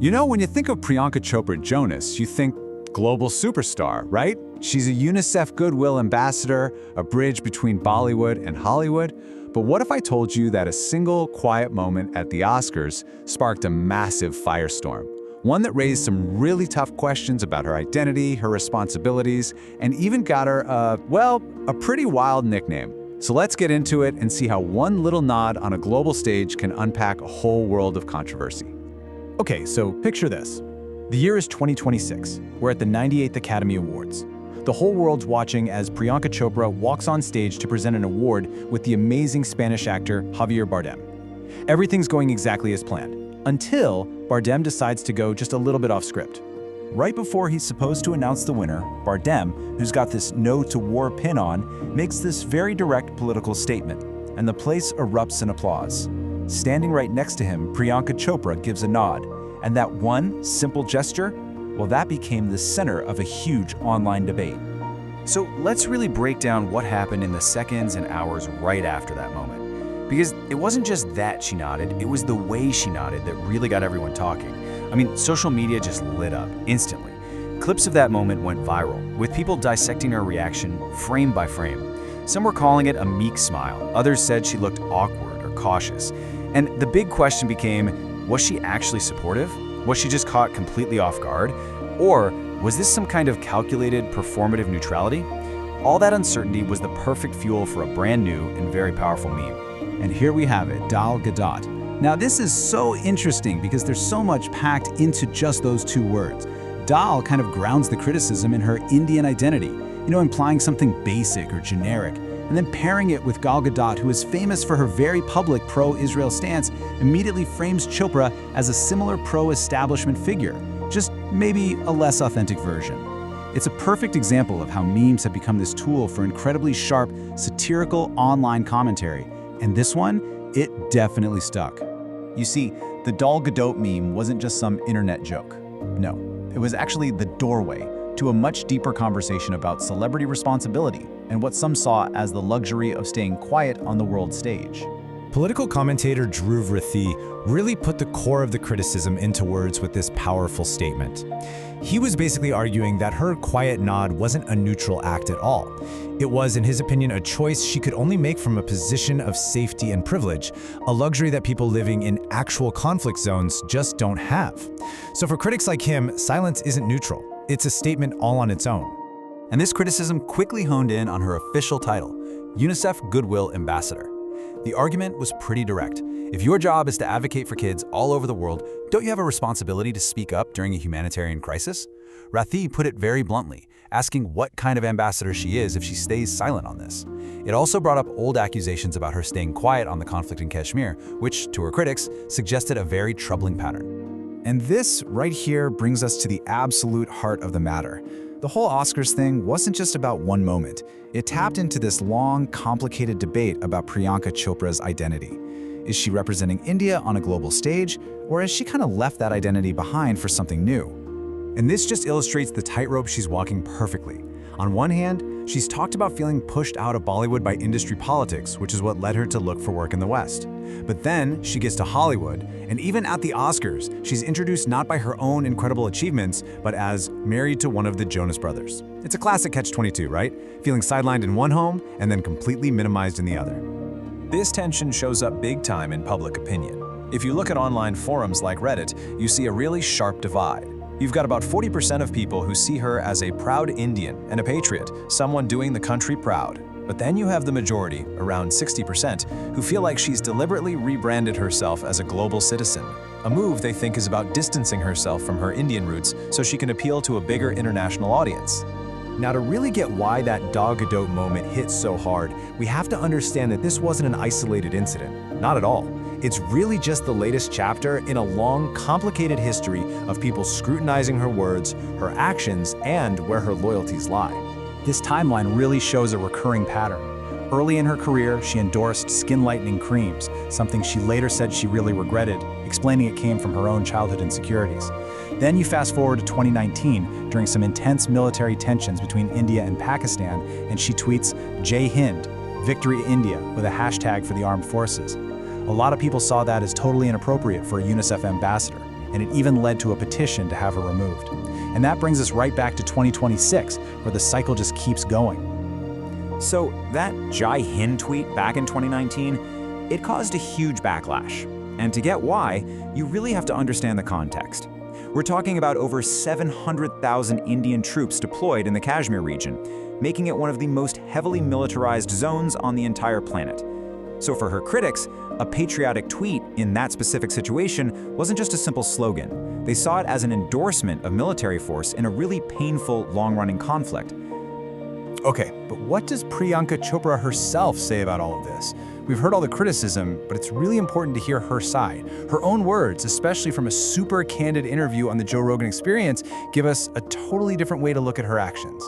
You know, when you think of Priyanka Chopra Jonas, you think global superstar, right? She's a UNICEF Goodwill Ambassador, a bridge between Bollywood and Hollywood. But what if I told you that a single quiet moment at the Oscars sparked a massive firestorm? One that raised some really tough questions about her identity, her responsibilities, and even got her, a pretty wild nickname. So let's get into it and see how one little nod on a global stage can unpack a whole world of controversy. Okay, so picture this. The year is 2026. We're at the 98th Academy Awards. The whole world's watching as Priyanka Chopra walks on stage to present an award with the amazing Spanish actor Javier Bardem. Everything's going exactly as planned, until Bardem decides to go just a little bit off script. Right before he's supposed to announce the winner, Bardem, who's got this "No to War" pin on, makes this very direct political statement, and the place erupts in applause. Standing right next to him, Priyanka Chopra gives a nod, and that one simple gesture, well, that became the center of a huge online debate. So let's really break down what happened in the seconds and hours right after that moment. Because it wasn't just that she nodded, it was the way she nodded that really got everyone talking. I mean, social media just lit up instantly. Clips of that moment went viral, with people dissecting her reaction frame by frame. Some were calling it a meek smile, others said she looked awkward or cautious. And the big question became, was she actually supportive? Was she just caught completely off guard? Or was this some kind of calculated, performative neutrality? All that uncertainty was the perfect fuel for a brand new and very powerful meme. And here we have it, Daal Gadot. Now this is so interesting because there's so much packed into just those two words. Daal kind of grounds the criticism in her Indian identity, implying something basic or generic. And then pairing it with Gal Gadot, who is famous for her very public pro-Israel stance, immediately frames Chopra as a similar pro-establishment figure, just maybe a less authentic version. It's a perfect example of how memes have become this tool for incredibly sharp, satirical online commentary. And this one, it definitely stuck. You see, the Daal Gadot meme wasn't just some internet joke. No, it was actually the doorway to a much deeper conversation about celebrity responsibility and what some saw as the luxury of staying quiet on the world stage. Political commentator Rathee really put the core of the criticism into words with this powerful statement. He was basically arguing that her quiet nod wasn't a neutral act at all. It was, in his opinion, a choice she could only make from a position of safety and privilege, a luxury that people living in actual conflict zones just don't have. So for critics like him, silence isn't neutral. It's a statement all on its own. And this criticism quickly honed in on her official title, UNICEF Goodwill Ambassador. The argument was pretty direct. If your job is to advocate for kids all over the world, don't you have a responsibility to speak up during a humanitarian crisis? Rathee put it very bluntly, asking what kind of ambassador she is if she stays silent on this. It also brought up old accusations about her staying quiet on the conflict in Kashmir, which, to her critics, suggested a very troubling pattern. And this right here brings us to the absolute heart of the matter. The whole Oscars thing wasn't just about one moment. It tapped into this long, complicated debate about Priyanka Chopra's identity. Is she representing India on a global stage, or has she kind of left that identity behind for something new? And this just illustrates the tightrope she's walking perfectly. On one hand, she's talked about feeling pushed out of Bollywood by industry politics, which is what led her to look for work in the West. But then she gets to Hollywood, and even at the Oscars, she's introduced not by her own incredible achievements, but as married to one of the Jonas brothers. It's a classic catch-22, right? Feeling sidelined in one home and then completely minimized in the other. This tension shows up big time in public opinion. If you look at online forums like Reddit, you see a really sharp divide. You've got about 40% of people who see her as a proud Indian and a patriot, someone doing the country proud. But then you have the majority, around 60%, who feel like she's deliberately rebranded herself as a global citizen, a move they think is about distancing herself from her Indian roots so she can appeal to a bigger international audience. Now, to really get why that Daal Gadot moment hit so hard, we have to understand that this wasn't an isolated incident. Not at all. It's really just the latest chapter in a long, complicated history of people scrutinizing her words, her actions, and where her loyalties lie. This timeline really shows a recurring pattern. Early in her career, she endorsed skin-lightening creams, something she later said she really regretted, explaining it came from her own childhood insecurities. Then you fast forward to 2019, during some intense military tensions between India and Pakistan, and she tweets, "Jai Hind, Victory India," with a hashtag for the armed forces. A lot of people saw that as totally inappropriate for a UNICEF ambassador, and it even led to a petition to have her removed. And that brings us right back to 2026, where the cycle just keeps going. So that Jai Hind tweet back in 2019, it caused a huge backlash. And to get why, you really have to understand the context. We're talking about over 700,000 Indian troops deployed in the Kashmir region, making it one of the most heavily militarized zones on the entire planet. So for her critics, a patriotic tweet in that specific situation wasn't just a simple slogan. They saw it as an endorsement of military force in a really painful, long-running conflict. Okay, but what does Priyanka Chopra herself say about all of this? We've heard all the criticism, but it's really important to hear her side. Her own words, especially from a super candid interview on the Joe Rogan Experience, give us a totally different way to look at her actions.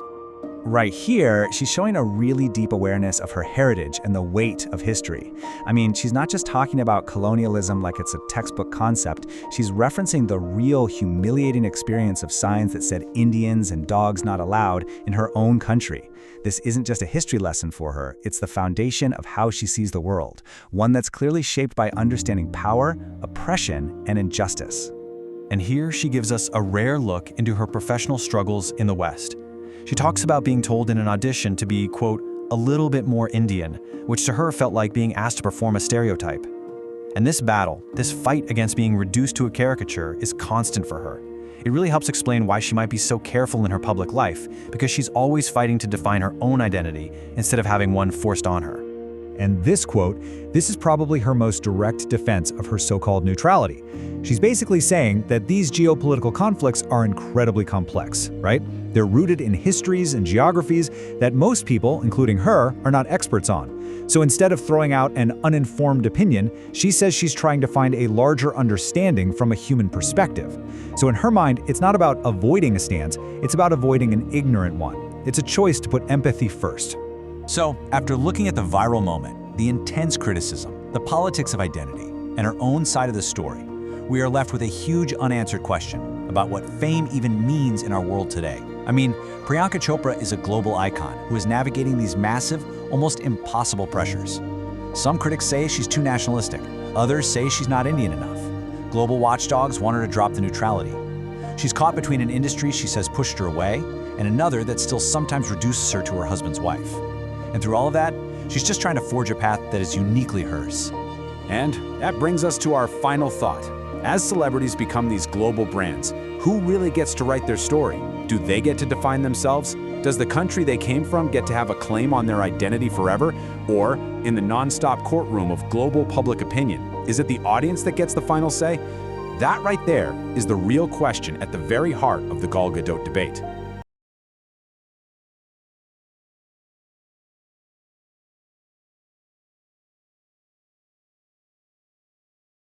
Right here, she's showing a really deep awareness of her heritage and the weight of history. I mean, she's not just talking about colonialism like it's a textbook concept. She's referencing the real humiliating experience of signs that said Indians and dogs not allowed in her own country. This isn't just a history lesson for her, it's the foundation of how she sees the world, one that's clearly shaped by understanding power, oppression, and injustice. And here she gives us a rare look into her professional struggles in the West. She talks about being told in an audition to be, quote, a little bit more Indian, which to her felt like being asked to perform a stereotype. And this battle, this fight against being reduced to a caricature, is constant for her. It really helps explain why she might be so careful in her public life, because she's always fighting to define her own identity instead of having one forced on her. And this quote, this is probably her most direct defense of her so-called neutrality. She's basically saying that these geopolitical conflicts are incredibly complex, right? They're rooted in histories and geographies that most people, including her, are not experts on. So instead of throwing out an uninformed opinion, she says she's trying to find a larger understanding from a human perspective. So in her mind, it's not about avoiding a stance, it's about avoiding an ignorant one. It's a choice to put empathy first. So, after looking at the viral moment, the intense criticism, the politics of identity, and her own side of the story, we are left with a huge unanswered question about what fame even means in our world today. I mean, Priyanka Chopra is a global icon who is navigating these massive, almost impossible pressures. Some critics say she's too nationalistic. Others say she's not Indian enough. Global watchdogs want her to drop the neutrality. She's caught between an industry she says pushed her away and another that still sometimes reduces her to her husband's wife. And through all of that, she's just trying to forge a path that is uniquely hers. And that brings us to our final thought. As celebrities become these global brands, who really gets to write their story? Do they get to define themselves? Does the country they came from get to have a claim on their identity forever? Or, in the non-stop courtroom of global public opinion, is it the audience that gets the final say? That right there is the real question at the very heart of the Daal Gadot debate.